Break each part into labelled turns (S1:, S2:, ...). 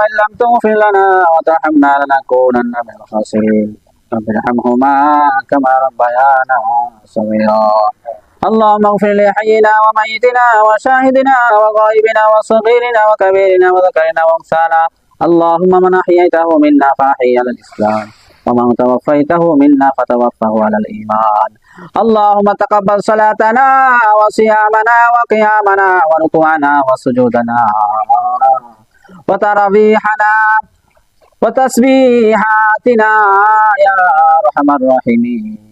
S1: وإن لم تغفر لنا وترحمنا لنكونن من الخاسرين رب ارحمهما كما ربيانا صغيرا اللهم اغفر لحينا وميتنا وشاهدنا وغائبنا وصغيرنا وكبيرنا وذكرنا وانثانا اللهم من أحييته منا فأحيي على الإسلام ومن توفيته منا فتوفه على الإيمان اللهم تقبل صلاتنا وصيامنا وقيامنا وركوعنا وسجودنا وتراويحنا وتسبيحاتنا يا أرحم الراحمين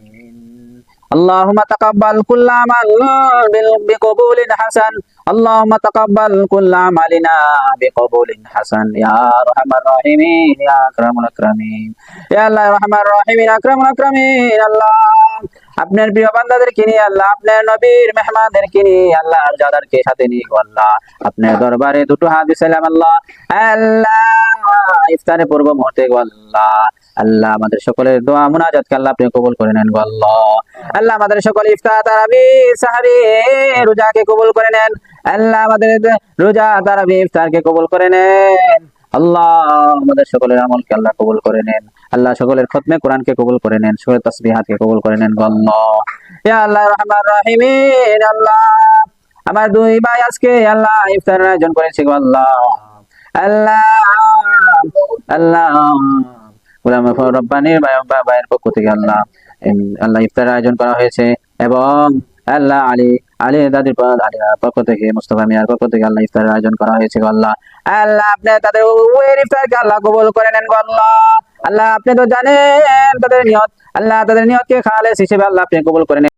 S1: اللهم تقبل كل عمل بقبول حسن اللهم تقبل كل عملنا بقبول حسن يا أرحم الراحمين يا أكرم الأكرمين يا الله أرحم الراحمين أكرم الأكرمين الله আপনার প্রিয় বান্দাদেরকে নিয়ে আল্লাহ আপনার নবীর মেহমানদেরকে নিয়ে আল্লাহ যাদেরকে সাথে নিয়ে আল্লাহ আপনার দরবারে দুটো হাত দিছিলাম আল্লাহ আল্লাহ ইফতারের পূর্ব মুহূর্তে আল্লাহ আল্লাহ আমাদের সকলের দোয়া মুনাজাতকে আল্লাহ আপনি কবুল করে নেন গো আল্লাহ আল্লাহ আমাদের সকল ইফতার তারাবি সাহরি রোজাকে কবুল করে নেন আল্লাহ আমাদের রোজা তারাবি ইফতারকে কবুল করে নেন আল্লাহ আমাদের সকলের আমলকে আল্লাহ কবুল করে নেন আল্লাহ সকলের খতমে কোরআনকে কবুল করে নেন সকলের তাসবিহাতকে কবুল করে নেন গো আল্লাহ ইয়া আল্লাহ রহমান রহিমিন আল্লাহ আমার দুই ভাই আজকে আল্লাহ ইফতারের আয়োজন করেছে গো আল্লাহ আল্লাহ আল্লাহ উলামা রব্বানির ভাইয়ের পক্ষ থেকে আল্লাহ আল্লাহ ইফতারের আয়োজন করা হয়েছে এবং আল্লাহ আলী দাদির পক্ষ থেকে মুস্তাফা মিয়ার পক্ষ থেকে আল্লাহ ইফতারের আয়োজন করা হয়েছে গো আল্লাহ আল্লাহ আপনি তাদের ওই ইফতারকে আল্লাহ কবুল করে নেন গো আল্লাহ আল্লাহ আপনি তো জানেন তাদের নিয়ত আল্লাহ তাদের নিয়তকে খালেস হিসেবে আল্লাহ আপনি কবুল করে নেন